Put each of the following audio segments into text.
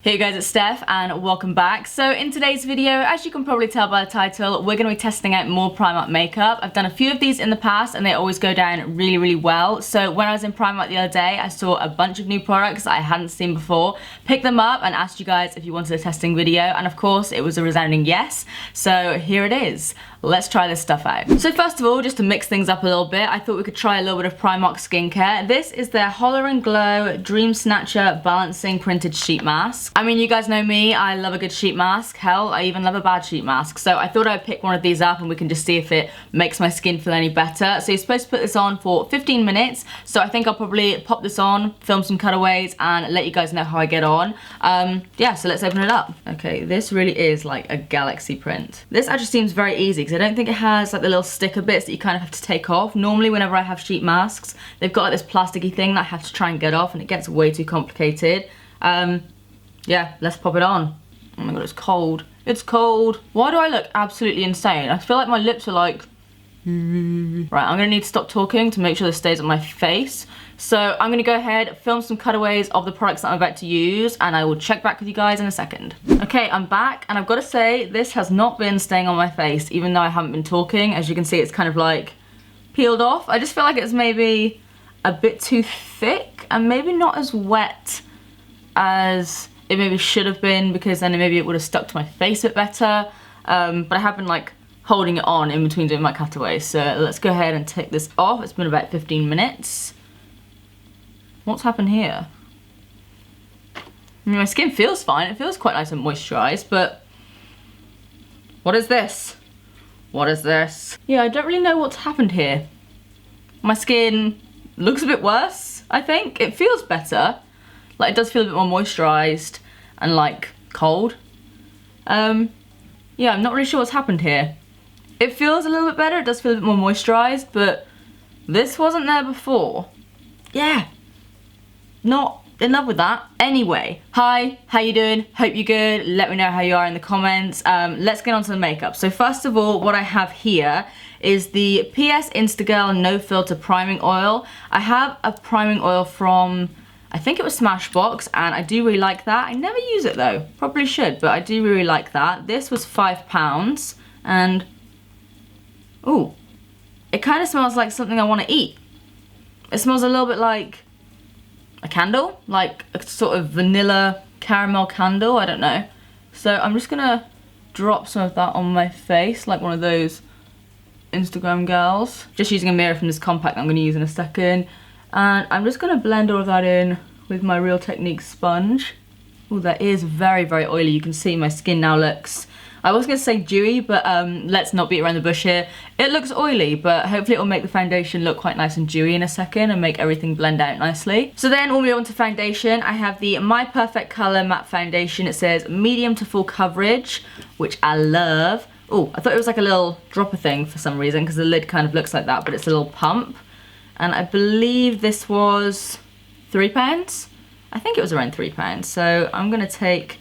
Hey guys, it's Steph and welcome back. So in today's video, as you can probably tell by the title, we're going to be testing out more Primark makeup. I've done a few of these in the past and they always go down really well. So when I was in Primark the other day, I saw a bunch of new products I hadn't seen before, picked them up and asked you guys if you wanted a testing video, and of course it was a resounding yes. So here it is. Let's try this stuff out. So first of all, just to mix things up a little bit, I thought we could try a little bit of Primark skincare. This is their Holler and Glow Dream Snatcher Balancing Printed Sheet Mask. I mean, you guys know me, I love a good sheet mask. Hell, I even love a bad sheet mask. So I thought I'd pick one of these up and we can just see if it makes my skin feel any better. So you're supposed to put this on for 15 minutes. So I think I'll probably pop this on, film some cutaways and let you guys know how I get on. Yeah, so let's open it up. Okay, this really is like a galaxy print. This actually seems very easy because I don't think it has like the little sticker bits that you kind of have to take off. Normally whenever I have sheet masks, they've got like this plasticky thing that I have to try and get off and it gets way too complicated. Yeah, let's pop it on. Oh my god, it's cold. It's cold. Why do I look absolutely insane? I feel like my lips are like... Right, I'm gonna need to stop talking to make sure this stays on my face. So I'm gonna go ahead, film some cutaways of the products that I'm about to use, and I will check back with you guys in a second. Okay, I'm back, and I've got to say, this has not been staying on my face, even though I haven't been talking. As you can see, it's kind of like peeled off. I just feel like it's maybe a bit too thick, and maybe not as wet as it maybe should have been, because then maybe it would have stuck to my face a bit better. But I have been like holding it on in between doing my cutaways. So let's go ahead and take this off. It's been about 15 minutes. What's happened here? I mean, my skin feels fine. It feels quite nice and moisturized, but what is this? What is this? Yeah, I don't really know what's happened here. My skin looks a bit worse, I think. It feels better. Like, it does feel a bit more moisturized and like cold. Yeah, I'm not really sure what's happened here. It feels a little bit better, it does feel a bit more moisturized, but this wasn't there before. Yeah, not in love with that. Anyway, hi, how you doing? Hope you're good. Let me know how you are in the comments. Let's get on to the makeup. So first of all, what I have here is the PS Instagirl No Filter Priming Oil. I have a priming oil from, I think it was Smashbox, and I do really like that. I never use it though, probably should, but I do really like that. This was £5, and ooh, it kind of smells like something I want to eat. It smells a little bit like a candle, like a sort of vanilla caramel candle, I don't know. So I'm just gonna drop some of that on my face, like one of those Instagram girls. Just using a mirror from this compact I'm gonna use in a second. And I'm just gonna blend all of that in with my Real Techniques sponge. Oh, that is very oily. You can see my skin now looks, I was gonna say dewy, but let's not beat around the bush here. It looks oily, but hopefully it will make the foundation look quite nice and dewy in a second and make everything blend out nicely. So then we'll move on to foundation. I have the My Perfect Color Matte Foundation. It says medium to full coverage, which I love. Oh, I thought it was like a little dropper thing for some reason, because the lid kind of looks like that, but it's a little pump. And I believe this was £3. I think it was around £3. So I'm gonna take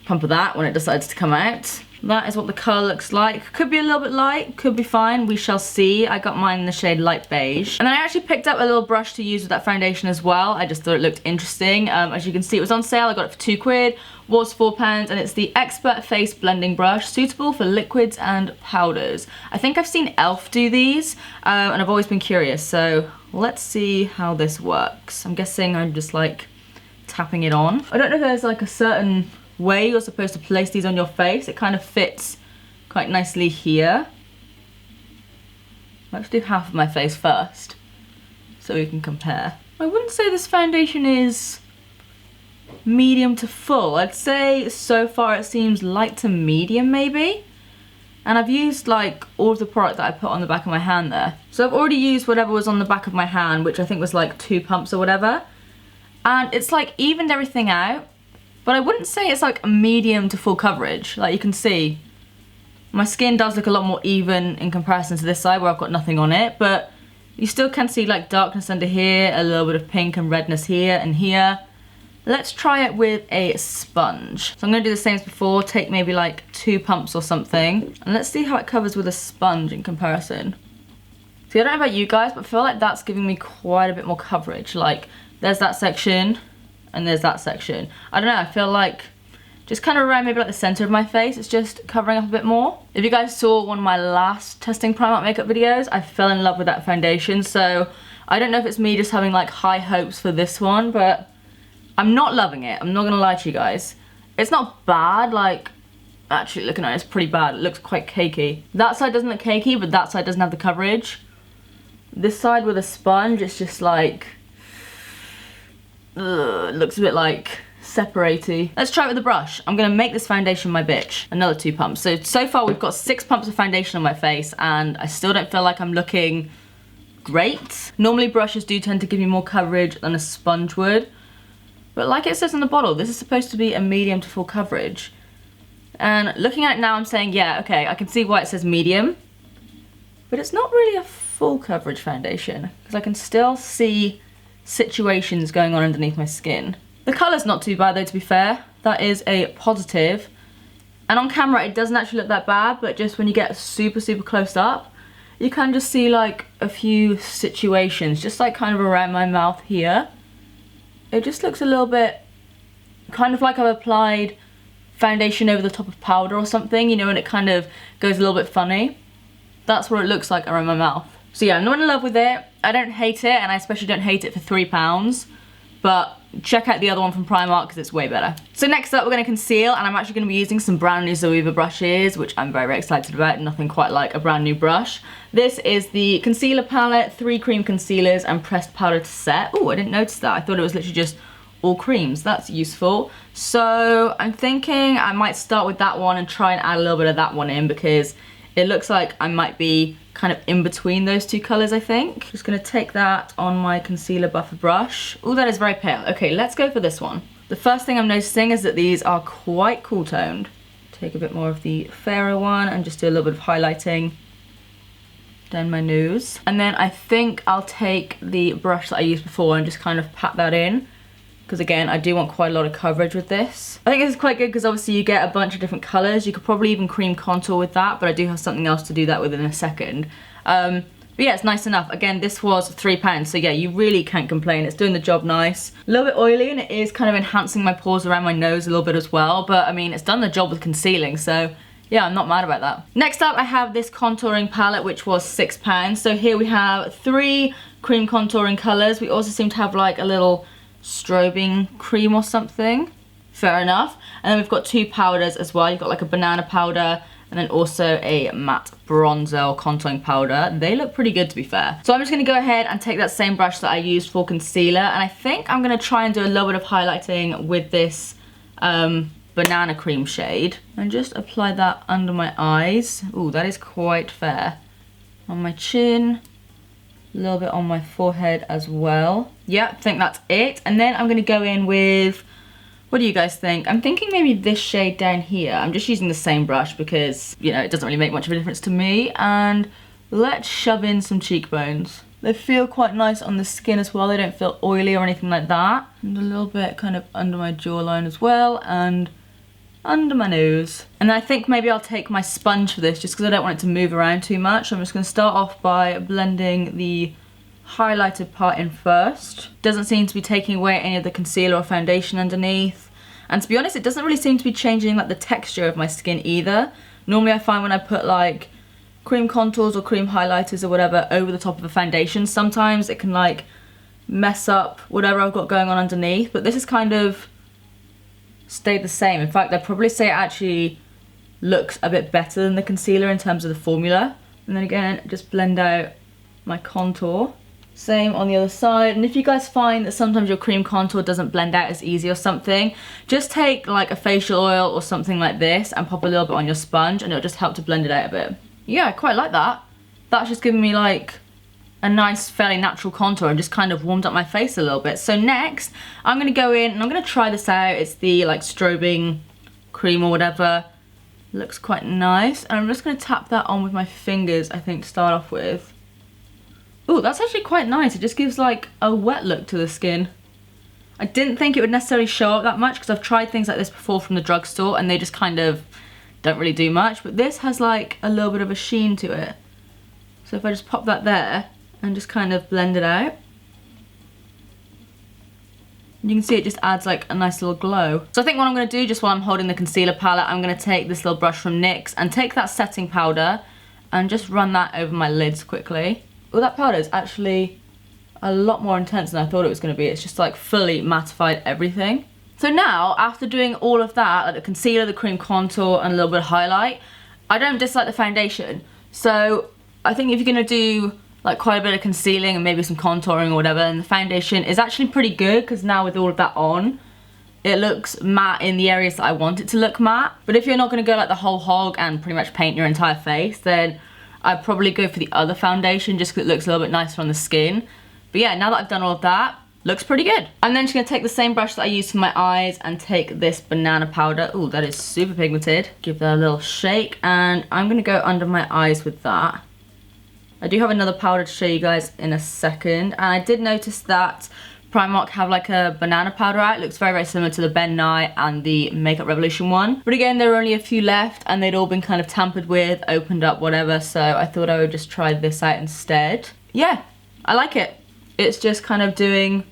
a pump of that when it decides to come out. That is what the colour looks like. Could be a little bit light, could be fine, we shall see. I got mine in the shade light beige. And then I actually picked up a little brush to use with that foundation as well. I just thought it looked interesting. As you can see, it was on sale. I got it for £2, was £4, and it's the Expert Face Blending Brush, suitable for liquids and powders. I think I've seen e.l.f. do these, and I've always been curious, so let's see how this works. I'm guessing I'm just like tapping it on. I don't know if there's like a certain way you're supposed to place these on your face. It kind of fits quite nicely here. Let's do half of my face first so we can compare. I wouldn't say this foundation is medium to full. I'd say so far it seems light to medium maybe. And I've used like all of the product that I put on the back of my hand there. So I've already used whatever was on the back of my hand, which I think was like 2 pumps or whatever. And it's like evened everything out. But I wouldn't say it's like medium to full coverage. Like you can see, my skin does look a lot more even in comparison to this side where I've got nothing on it, but you still can see like darkness under here, a little bit of pink and redness here and here. Let's try it with a sponge. So I'm gonna do the same as before, take maybe like 2 pumps or something, and let's see how it covers with a sponge in comparison. See, I don't know about you guys, but I feel like that's giving me quite a bit more coverage. Like, there's that section, and there's that section. I don't know, I feel like just kind of around maybe like the center of my face, it's just covering up a bit more. If you guys saw one of my last testing Primark makeup videos, I fell in love with that foundation, so I don't know if it's me just having like high hopes for this one, but I'm not loving it. I'm not gonna lie to you guys. It's not bad, like, actually looking at it, it's pretty bad. It looks quite cakey. That side doesn't look cakey, but that side doesn't have the coverage. This side with a sponge, it's just like, ugh, it looks a bit like separatey. Let's try it with a brush. I'm gonna make this foundation my bitch. Another 2 pumps. So far we've got 6 pumps of foundation on my face, and I still don't feel like I'm looking great. Normally brushes do tend to give you more coverage than a sponge would, but like it says on the bottle, this is supposed to be a medium to full coverage. And looking at it now, I'm saying, yeah, okay, I can see why it says medium, but it's not really a full coverage foundation, because I can still see situations going on underneath my skin. The colour's not too bad though, to be fair. That is a positive. And on camera it doesn't actually look that bad, but just when you get super, super close up, you can just see like a few situations, just like kind of around my mouth here. It just looks a little bit, kind of like I've applied foundation over the top of powder or something, you know, and it kind of goes a little bit funny. That's what it looks like around my mouth. So yeah, I'm not in love with it. I don't hate it, and I especially don't hate it for £3, but check out the other one from Primark because it's way better. So next up we're going to conceal, and I'm actually going to be using some brand new Zoeva brushes, which I'm very, very excited about. Nothing quite like a brand new brush. This is the concealer palette, 3 cream concealers and pressed powder to set. Oh, I didn't notice that. I thought it was literally just all creams. That's useful. So I'm thinking I might start with that one and try and add a little bit of that one in, because it looks like I might be kind of in between those 2 colours, I think. Just gonna take that on my concealer buffer brush. Oh, that is very pale. Okay, let's go for this one. The first thing I'm noticing is that these are quite cool toned. Take a bit more of the fairer one and just do a little bit of highlighting down my nose. And then I think I'll take the brush that I used before and just kind of pat that in, because again, I do want quite a lot of coverage with this. I think this is quite good because obviously you get a bunch of different colours. You could probably even cream contour with that, but I do have something else to do that with in a second. But yeah, it's nice enough. Again, this was £3, so yeah, you really can't complain. It's doing the job nice. A little bit oily, and it is kind of enhancing my pores around my nose a little bit as well, but I mean, it's done the job with concealing, so yeah, I'm not mad about that. Next up, I have this contouring palette, which was £6. So here we have 3 cream contouring colours. We also seem to have like a little strobing cream or something. Fair enough. And then we've got 2 powders as well. You've got like a banana powder and then also a matte bronzer or contouring powder. They look pretty good, to be fair. So I'm just going to go ahead and take that same brush that I used for concealer, and I think I'm going to try and do a little bit of highlighting with this banana cream shade and just apply that under my eyes. Ooh, that is quite fair. On my chin, a little bit on my forehead as well. Yeah, I think that's it. And then I'm going to go in with, what do you guys think? I'm thinking maybe this shade down here. I'm just using the same brush because, you know, it doesn't really make much of a difference to me. And let's shove in some cheekbones. They feel quite nice on the skin as well. They don't feel oily or anything like that. And a little bit kind of under my jawline as well, and under my nose. And then I think maybe I'll take my sponge for this just because I don't want it to move around too much. I'm just going to start off by blending the highlighted part in first. Doesn't seem to be taking away any of the concealer or foundation underneath. And to be honest, it doesn't really seem to be changing like the texture of my skin either. Normally I find when I put like cream contours or cream highlighters or whatever over the top of a foundation, sometimes it can like mess up whatever I've got going on underneath, but this is kind of stayed the same. In fact, I'd probably say it actually looks a bit better than the concealer in terms of the formula. And then again, just blend out my contour. Same on the other side. And if you guys find that sometimes your cream contour doesn't blend out as easy or something, just take like a facial oil or something like this and pop a little bit on your sponge, and it'll just help to blend it out a bit. Yeah, I quite like that. That's just giving me like a nice, fairly natural contour and just kind of warmed up my face a little bit. So next, I'm gonna go in and I'm gonna try this out. It's the like strobing cream or whatever. Looks quite nice. And I'm just gonna tap that on with my fingers, I think, to start off with. Ooh, that's actually quite nice. It just gives like a wet look to the skin. I didn't think it would necessarily show up that much because I've tried things like this before from the drugstore and they just kind of don't really do much. But this has like a little bit of a sheen to it. So if I just pop that there and just kind of blend it out. You can see it just adds like a nice little glow. So I think what I'm going to do, just while I'm holding the concealer palette, I'm going to take this little brush from NYX and take that setting powder and just run that over my lids quickly. Oh, that powder is actually a lot more intense than I thought it was going to be. It's just like fully mattified everything. So now, after doing all of that, like the concealer, the cream contour, and a little bit of highlight, I don't dislike the foundation. So I think if you're going to do like quite a bit of concealing and maybe some contouring or whatever, and the foundation is actually pretty good, because now with all of that on, it looks matte in the areas that I want it to look matte. But if you're not going to go like the whole hog and pretty much paint your entire face, then I'd probably go for the other foundation just because it looks a little bit nicer on the skin. But yeah, now that I've done all of that, looks pretty good. I'm then just going to take the same brush that I used for my eyes and take this banana powder. Ooh, that is super pigmented. Give that a little shake, and I'm going to go under my eyes with that. I do have another powder to show you guys in a second, and I did notice that Primark have like a banana powder out. It looks very, very similar to the Ben Nye and the Makeup Revolution one. But again, there were only a few left and they'd all been kind of tampered with, opened up, whatever. So I thought I would just try this out instead. Yeah, I like it. It's just kind of doing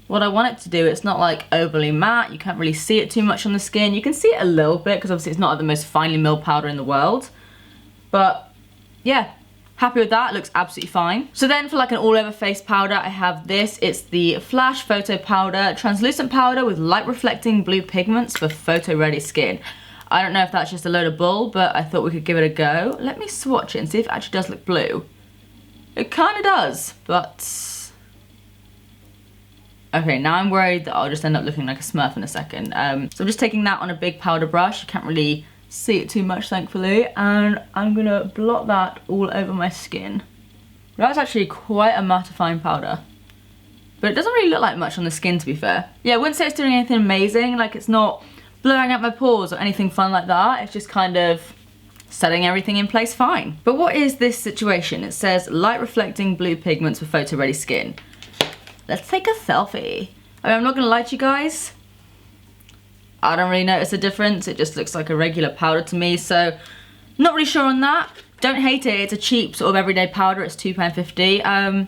what I want it to do. It's not like overly matte. You can't really see it too much on the skin. You can see it a little bit because obviously it's not the most finely milled powder in the world. But yeah. Happy with that, it looks absolutely fine. So then for like an all over face powder, I have this. It's the Flash Photo Powder, translucent powder with light reflecting blue pigments for photo ready skin. I don't know if that's just a load of bull, but I thought we could give it a go. Let me swatch it and see if it actually does look blue. It kind of does, but... okay, now I'm worried that I'll just end up looking like a smurf in a second. So I'm just taking that on a big powder brush. You can't really see it too much, thankfully, and I'm gonna blot that all over my skin. That's actually quite a mattifying powder, but it doesn't really look like much on the skin, to be fair. Yeah, I wouldn't say it's doing anything amazing, like it's not blowing out my pores or anything fun like that. It's just kind of setting everything in place fine. But what is this situation? It says light reflecting blue pigments for photo ready skin. Let's take a selfie. I mean, I'm not gonna lie to you guys, I don't really notice a difference. It just looks like a regular powder to me, so not really sure on that. Don't hate it. It's a cheap sort of everyday powder. It's £2.50.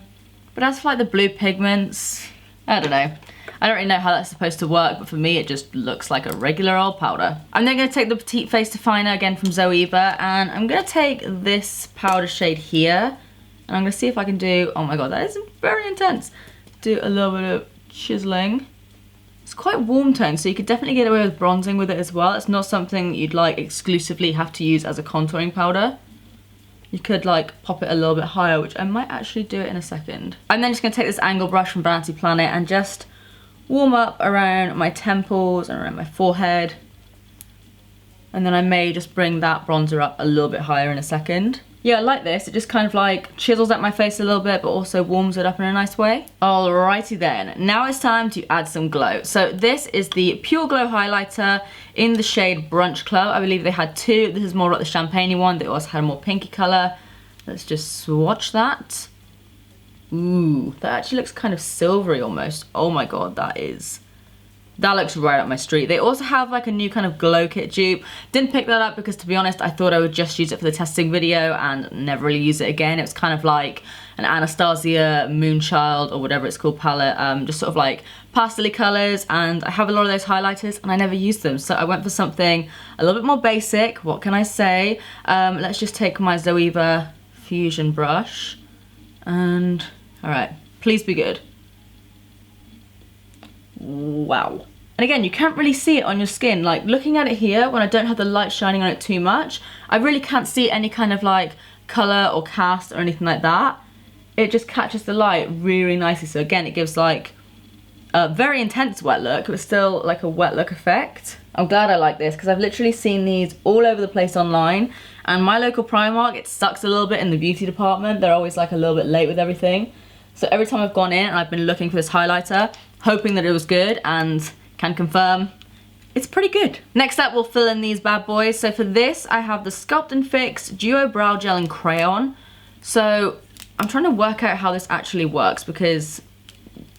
But as for like the blue pigments, I don't know. I don't really know how that's supposed to work, but for me it just looks like a regular old powder. I'm then going to take the Petite Face Definer again from Zoeva, and I'm going to take this powder shade here, and I'm going to see if I can do, oh my god, that is very intense. Do a little bit of chiseling. It's quite warm tone, so you could definitely get away with bronzing with it as well. It's not something you'd like exclusively have to use as a contouring powder. You could like pop it a little bit higher, which I might actually do it in a second. I'm then just going to take this angle brush from Vanity Planet and just warm up around my temples and around my forehead. And then I may just bring that bronzer up a little bit higher in a second. Yeah, I like this. It just kind of like chisels at my face a little bit, but also warms it up in a nice way. Alrighty then, now it's time to add some glow. So this is the Pure Glow highlighter in the shade Brunch Club. I believe they had two. This is more like the champagne one. They also had a more pinky color. Let's just swatch that. Ooh, that actually looks kind of silvery almost. Oh my god, that looks right up my street. They also have like a new kind of glow kit dupe. Didn't pick that up because, to be honest, I thought I would just use it for the testing video and never really use it again. It was kind of like an Anastasia Moonchild or whatever it's called palette, just sort of like pastel-y colours, and I have a lot of those highlighters and I never use them, so I went for something a little bit more basic. What can I say? Let's just take my Zoeva Fusion brush and, alright, please be good. Wow. And again, you can't really see it on your skin. Like looking at it here, when I don't have the light shining on it too much, I really can't see any kind of like colour or cast or anything like that. It just catches the light really nicely. So again, it gives like a very intense wet look, but still like a wet look effect. I'm glad I like this because I've literally seen these all over the place online, and my local Primark, it sucks a little bit in the beauty department. They're always like a little bit late with everything. So every time I've gone in and I've been looking for this highlighter, hoping that it was good, and can confirm it's pretty good. Next up, we'll fill in these bad boys. So for this, I have the Sculpt and Fix Duo Brow Gel in Crayon. So I'm trying to work out how this actually works because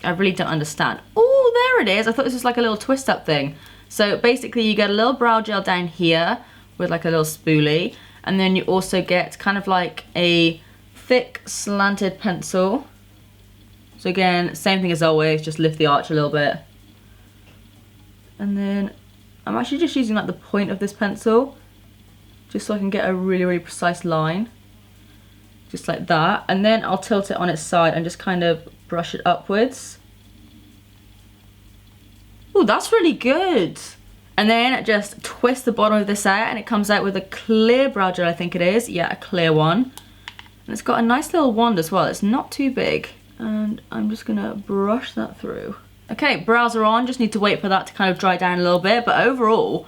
I really don't understand. Oh, there it is. I thought this was like a little twist up thing. So basically you get a little brow gel down here with like a little spoolie, and then you also get kind of like a thick slanted pencil. So again, same thing as always, just lift the arch a little bit. And then I'm actually just using like the point of this pencil, just so I can get a really, really precise line. Just like that. And then I'll tilt it on its side and just kind of brush it upwards. Oh, that's really good. And then just twist the bottom of this out and it comes out with a clear brow gel, I think it is. Yeah, a clear one. And it's got a nice little wand as well. It's not too big. And I'm just gonna brush that through. Okay, brows are on. Just need to wait for that to kind of dry down a little bit. But overall,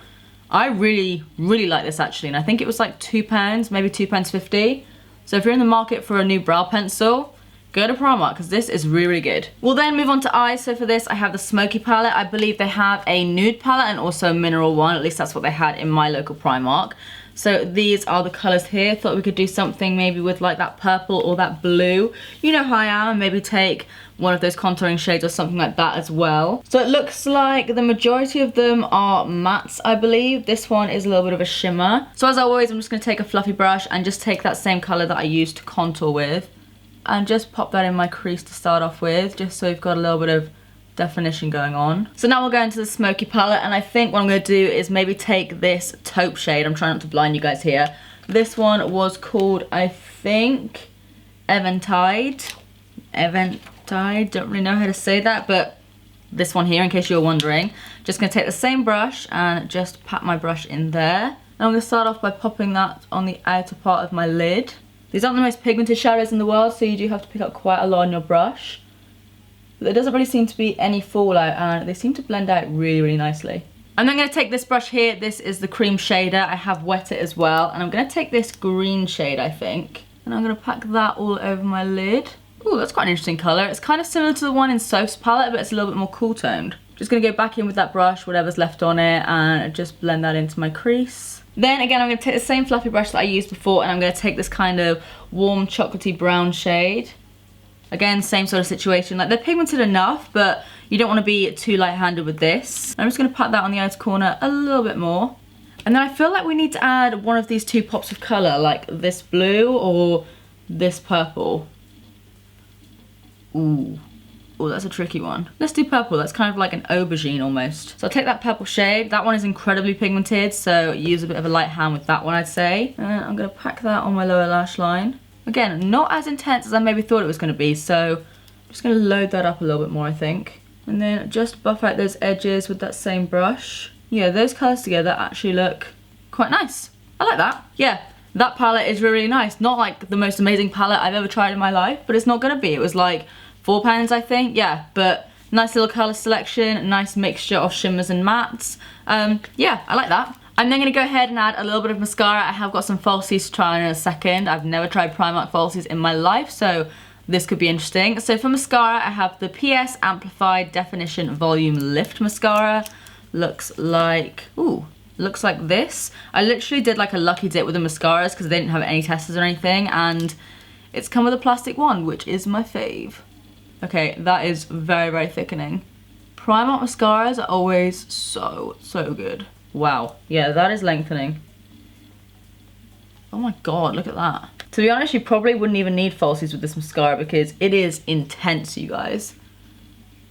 I really, really like this actually. And I think it was like £2, maybe £2.50. So if you're in the market for a new brow pencil, go to Primark because this is really, really good. We'll then move on to eyes. So for this, I have the Smoky Palette. I believe they have a nude palette and also a mineral one. At least that's what they had in my local Primark. So these are the colours here. Thought we could do something maybe with like that purple or that blue. You know how I am, and maybe take one of those contouring shades or something like that as well. So it looks like the majority of them are mattes, I believe. This one is a little bit of a shimmer. So as always, I'm just going to take a fluffy brush and just take that same colour that I used to contour with and just pop that in my crease to start off with, just so we've got a little bit of definition going on. So now we'll go into the Smoky Palette, and I think what I'm going to do is maybe take this taupe shade. I'm trying not to blind you guys here. This one was called, I think, Eventide. Don't really know how to say that, but this one here, in case you're wondering. Just going to take the same brush and just pat my brush in there. And I'm going to start off by popping that on the outer part of my lid. These aren't the most pigmented shadows in the world, so you do have to pick up quite a lot on your brush. But there doesn't really seem to be any fallout, and they seem to blend out really, really nicely. I'm then going to take this brush here. This is the cream shader. I have wet it as well. And I'm going to take this green shade, I think. And I'm going to pack that all over my lid. Ooh, that's quite an interesting colour. It's kind of similar to the one in Soph's palette, but it's a little bit more cool toned. Just going to go back in with that brush, whatever's left on it, and just blend that into my crease. Then again, I'm going to take the same fluffy brush that I used before, and I'm going to take this kind of warm chocolatey brown shade. Again, same sort of situation. Like, they're pigmented enough, but you don't want to be too light-handed with this. I'm just going to pat that on the outer corner a little bit more. And then I feel like we need to add one of these two pops of colour, like this blue or this purple. Ooh. Oh, that's a tricky one. Let's do purple. That's kind of like an aubergine almost. So I'll take that purple shade. That one is incredibly pigmented, so use a bit of a light hand with that one, I'd say. And I'm going to pack that on my lower lash line. Again, not as intense as I maybe thought it was going to be, so I'm just going to load that up a little bit more, I think. And then just buff out those edges with that same brush. Yeah, those colours together actually look quite nice. I like that. Yeah, that palette is really, really nice. Not like the most amazing palette I've ever tried in my life, but it's not going to be. It was like £4, I think. Yeah, but nice little colour selection, nice mixture of shimmers and mattes. Yeah, I like that. I'm then going to go ahead and add a little bit of mascara. I have got some falsies to try on in a second. I've never tried Primark falsies in my life, so this could be interesting. So for mascara, I have the PS Amplify Definition Volume Lift Mascara. Looks like, ooh, looks like this. I literally did like a lucky dip with the mascaras because they didn't have any testers or anything, and it's come with a plastic wand, which is my fave. Okay, that is very, very thickening. Primark mascaras are always so, so good. Wow, yeah, that is lengthening. Oh my god, look at that. To be honest, you probably wouldn't even need falsies with this mascara because it is intense, you guys.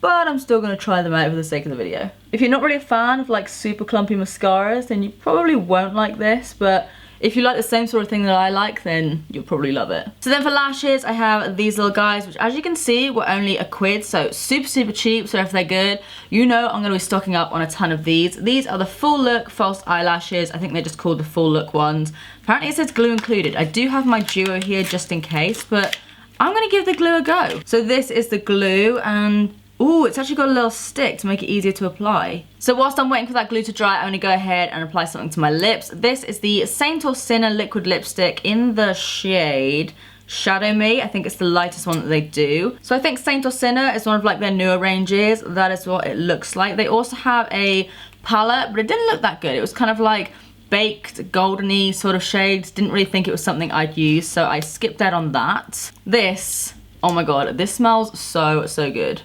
But I'm still going to try them out for the sake of the video. If you're not really a fan of like super clumpy mascaras, then you probably won't like this, but if you like the same sort of thing that I like, then you'll probably love it. So then for lashes, I have these little guys, which as you can see, were only £1, so super, super cheap. So if they're good, you know I'm going to be stocking up on a ton of these. These are the Full Look False Eyelashes. I think they're just called the Full Look ones. Apparently it says glue included. I do have my duo here just in case, but I'm going to give the glue a go. So this is the glue, and ooh, it's actually got a little stick to make it easier to apply. So whilst I'm waiting for that glue to dry, I'm going to go ahead and apply something to my lips. This is the Saint or Sinner liquid lipstick in the shade Shadow Me. I think it's the lightest one that they do. So I think Saint or Sinner is one of like their newer ranges. That is what it looks like. They also have a palette, but it didn't look that good. It was kind of like baked, goldeny sort of shades. Didn't really think it was something I'd use, so I skipped out on that. This, oh my god, this smells so, so good.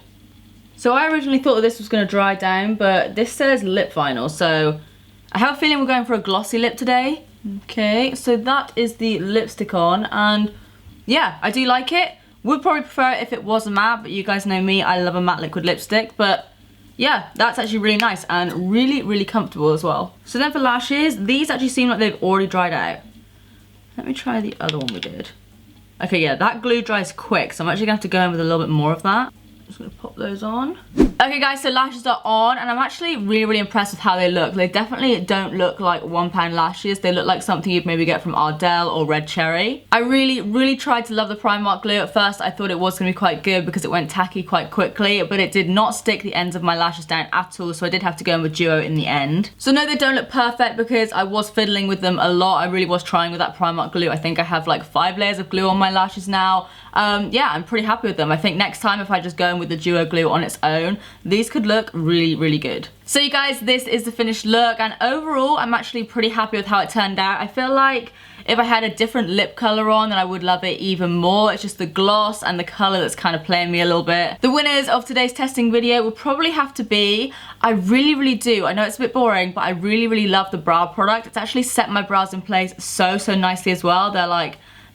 So I originally thought that this was going to dry down, but this says lip vinyl, so I have a feeling we're going for a glossy lip today. Okay, so that is the lipstick on, and yeah, I do like it. Would probably prefer it if it was a matte, but you guys know me, I love a matte liquid lipstick, but yeah, that's actually really nice and really, really comfortable as well. So then for lashes, these actually seem like they've already dried out. Let me try the other one we did. Okay, yeah, that glue dries quick, so I'm actually gonna have to go in with a little bit more of that. Just gonna pop those on. Okay guys, so lashes are on, and I'm actually really, really impressed with how they look. They definitely don't look like £1 lashes. They look like something you'd maybe get from Ardell or Red Cherry. I really, really tried to love the Primark glue. At first, I thought it was gonna be quite good because it went tacky quite quickly, but it did not stick the ends of my lashes down at all, so I did have to go in with Duo in the end. So no, they don't look perfect because I was fiddling with them a lot. I really was trying with that Primark glue. I think I have like 5 layers of glue on my lashes now. Yeah, I'm pretty happy with them. I think next time if I just go in with the Duo glue on its own, these could look really, really good. So you guys, this is the finished look, and overall I'm actually pretty happy with how it turned out. I feel like if I had a different lip color on, then I would love it even more. It's just the gloss and the color that's kind of playing me a little bit. The winners of today's testing video will probably have to be, I really, really do, I know it's a bit boring, but I really, really love the brow product. It's actually set my brows in place so, so nicely as well.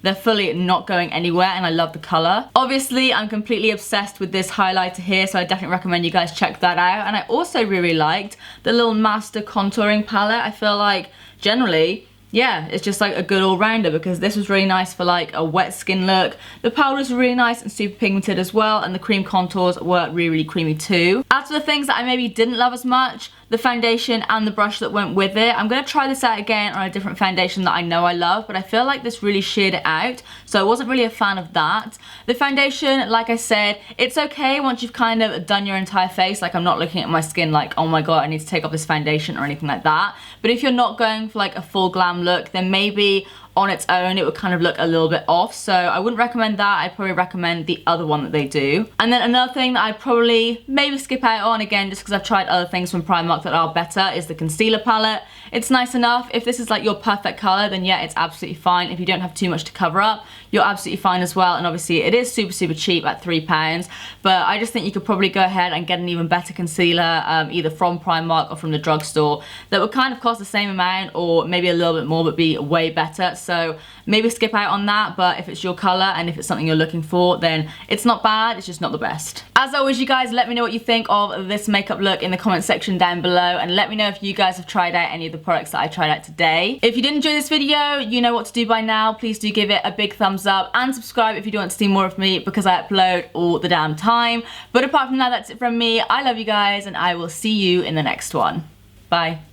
They're fully not going anywhere, and I love the color. Obviously, I'm completely obsessed with this highlighter here, so I definitely recommend you guys check that out. And I also really liked the little Master contouring palette. I feel like generally, yeah, it's just like a good all-rounder because this was really nice for like a wet skin look. The powders were really nice and super pigmented as well, and the cream contours were really, really creamy too. As for the things that I maybe didn't love as much, the foundation and the brush that went with it, I'm going to try this out again on a different foundation that I know I love, but I feel like this really sheared it out, so I wasn't really a fan of that. The foundation, like I said, it's okay once you've kind of done your entire face. Like, I'm not looking at my skin like, oh my god, I need to take off this foundation or anything like that. But if you're not going for like a full glam look, then maybe on its own it would kind of look a little bit off, so I wouldn't recommend that. I'd probably recommend the other one that they do. And then another thing that I'd probably maybe skip out on, again just because I've tried other things from Primark that are better, is the concealer palette. It's nice enough. If this is like your perfect color, then yeah, it's absolutely fine. If you don't have too much to cover up, you're absolutely fine as well. And obviously it is super, super cheap at £3, but I just think you could probably go ahead and get an even better concealer, either from Primark or from the drugstore, that would kind of cost the same amount or maybe a little bit more but be way better. So maybe skip out on that, but if it's your color and if it's something you're looking for, then it's not bad, it's just not the best. As always, you guys, let me know what you think of this makeup look in the comment section down below, and let me know if you guys have tried out any of the products that I tried out today. If you did enjoy this video, you know what to do by now. Please do give it a big thumbs up and subscribe if you do want to see more of me, because I upload all the damn time. But apart from that, that's it from me. I love you guys, and I will see you in the next one. Bye.